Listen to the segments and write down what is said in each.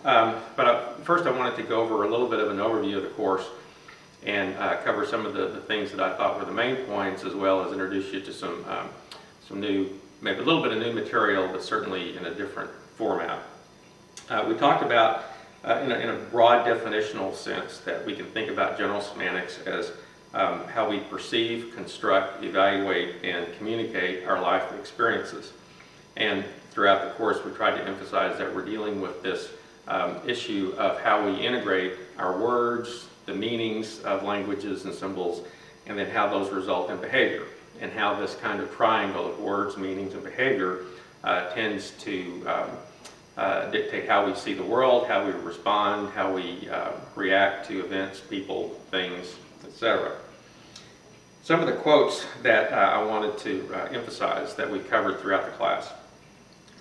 First I wanted to go over a little bit of an overview of the course and cover some of the things that I thought were the main points, as well as introduce you to some new, maybe a little bit of new material, but certainly in a different format. We talked about, in a broad definitional sense, that we can think about general semantics as how we perceive, construct, evaluate, and communicate our life experiences. And throughout the course, we tried to emphasize that we're dealing with this issue of how we integrate our words, the meanings of languages and symbols, and then how those result in behavior, and how this kind of triangle of words, meanings, and behavior tends to dictate how we see the world, how we respond, how we react to events, people, things, etc. Some of the quotes that I wanted to emphasize that we covered throughout the class,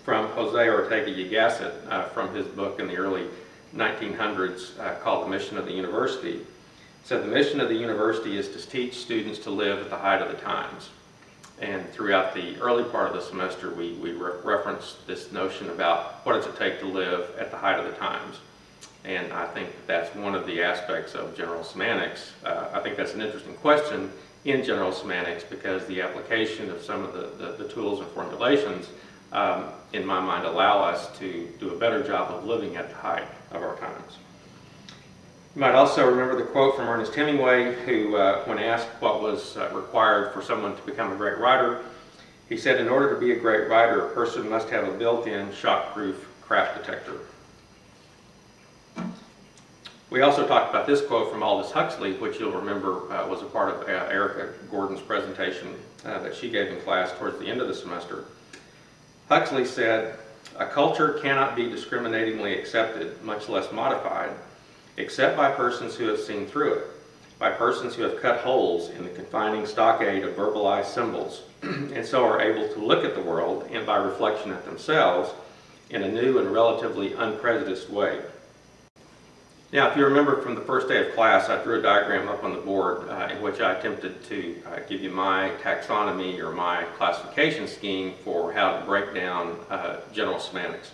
from Jose Ortega y Gasset from his book in the early 1900s called The Mission of the University. Said the mission of the university is to teach students to live at the height of the times. And throughout the early part of the semester, we referenced this notion about what does it take to live at the height of the times. And I think that's one of the aspects of general semantics. I think that's an interesting question in general semantics, because the application of some of the tools and formulations, in my mind, allow us to do a better job of living at the height of our times. You might also remember the quote from Ernest Hemingway, who, when asked what was required for someone to become a great writer, he said, "In order to be a great writer, a person must have a built-in shock-proof craft detector." We also talked about this quote from Aldous Huxley, which you'll remember was a part of Erica Gordon's presentation that she gave in class towards the end of the semester. Huxley said, "A culture cannot be discriminatingly accepted, much less modified, except by persons who have seen through it, by persons who have cut holes in the confining stockade of verbalized symbols, and so are able to look at the world, and by reflection at themselves, in a new and relatively unprejudiced way." Now, if you remember from the first day of class, I drew a diagram up on the board in which I attempted to give you my taxonomy or my classification scheme for how to break down general semantics.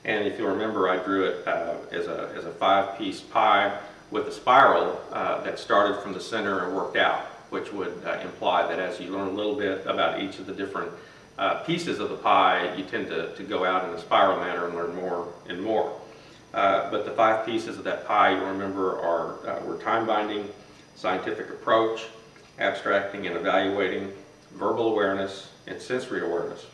And if you remember, I drew it as a five-piece pie with a spiral that started from the center and worked out, which would imply that as you learn a little bit about each of the different pieces of the pie, you tend to go out in a spiral manner and learn more and more. But the five pieces of that pie, you remember, were time binding, scientific approach, abstracting and evaluating, verbal awareness, and sensory awareness.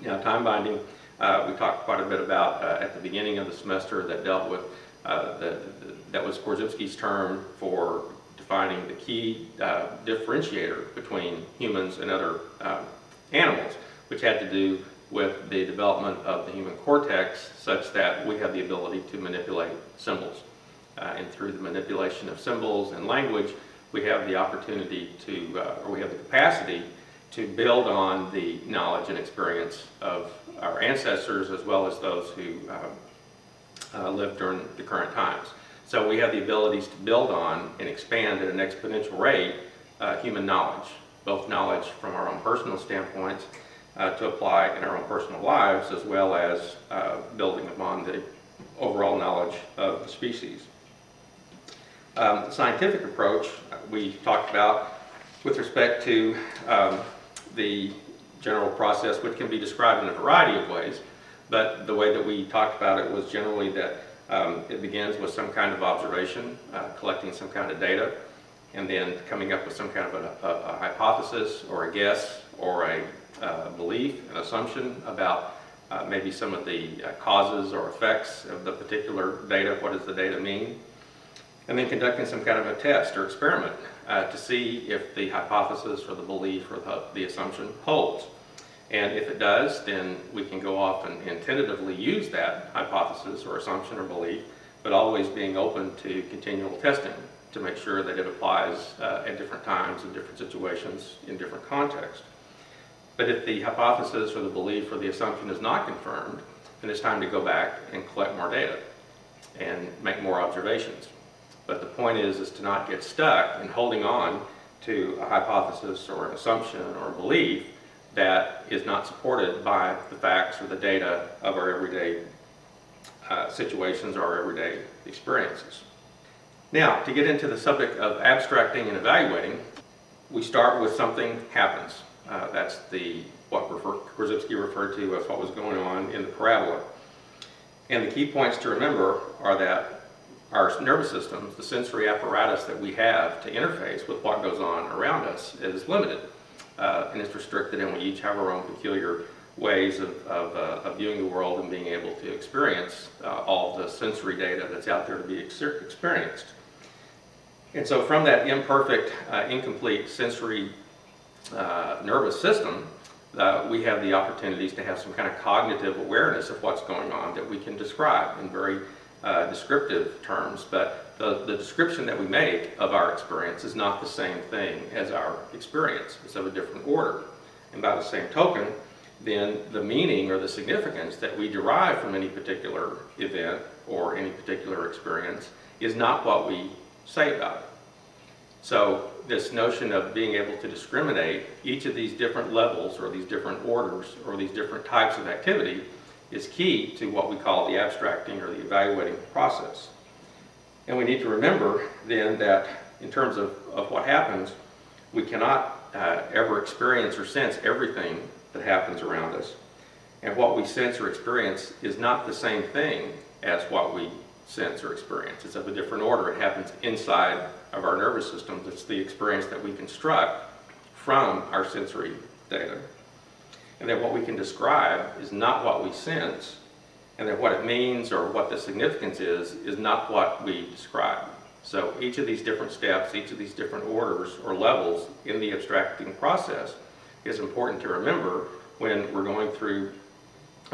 Now, time binding, we talked quite a bit about at the beginning of the semester, that dealt with, that was Korzybski's term for defining the key differentiator between humans and other animals, which had to do with the development of the human cortex, such that we have the ability to manipulate symbols. And through the manipulation of symbols and language, we have the opportunity to, or we have the capacity to build on the knowledge and experience of our ancestors, as well as those who lived during the current times. So we have the abilities to build on and expand at an exponential rate human knowledge, both knowledge from our own personal standpoints to apply in our own personal lives, as well as building upon the overall knowledge of the species. The scientific approach we talked about with respect to the general process, which can be described in a variety of ways, but the way that we talked about it was generally that it begins with some kind of observation, collecting some kind of data, and then coming up with some kind of a hypothesis or a guess or a belief, an assumption about maybe some of the causes or effects of the particular data. What does the data mean? And then conducting some kind of a test or experiment to see if the hypothesis or the belief or the assumption holds. And if it does, then we can go off and tentatively use that hypothesis or assumption or belief, but always being open to continual testing to make sure that it applies at different times, in different situations, in different contexts. But if the hypothesis or the belief or the assumption is not confirmed, then it's time to go back and collect more data and make more observations. But the point is to not get stuck in holding on to a hypothesis or an assumption or a belief that is not supported by the facts or the data of our everyday situations or our everyday experiences. Now, to get into the subject of abstracting and evaluating, we start with something happens. That's what Korzybski referred to as what was going on in the parabola. And the key points to remember are that our nervous systems, the sensory apparatus that we have to interface with what goes on around us, is limited and it's restricted, and we each have our own peculiar ways of viewing the world and being able to experience all the sensory data that's out there to be experienced. And so from that imperfect, incomplete sensory nervous system, we have the opportunities to have some kind of cognitive awareness of what's going on that we can describe in very descriptive terms. But the description that we make of our experience is not the same thing as our experience. It's of a different order. And by the same token, then the meaning or the significance that we derive from any particular event or any particular experience is not what we say about it. So this notion of being able to discriminate each of these different levels or these different orders or these different types of activity is key to what we call the abstracting or the evaluating process. And we need to remember then that in terms of what happens, we cannot ever experience or sense everything that happens around us. And what we sense or experience is not the same thing as what we sense or experience. It's of a different order. It happens inside of our nervous systems. It's the experience that we construct from our sensory data. And that what we can describe is not what we sense, and that what it means or what the significance is not what we describe. So each of these different steps, each of these different orders or levels in the abstracting process is important to remember when we're going through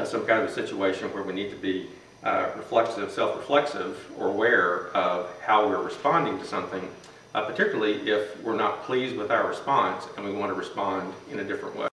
some kind of a situation where we need to be reflexive, self-reflexive, or aware of how we're responding to something, particularly if we're not pleased with our response and we want to respond in a different way.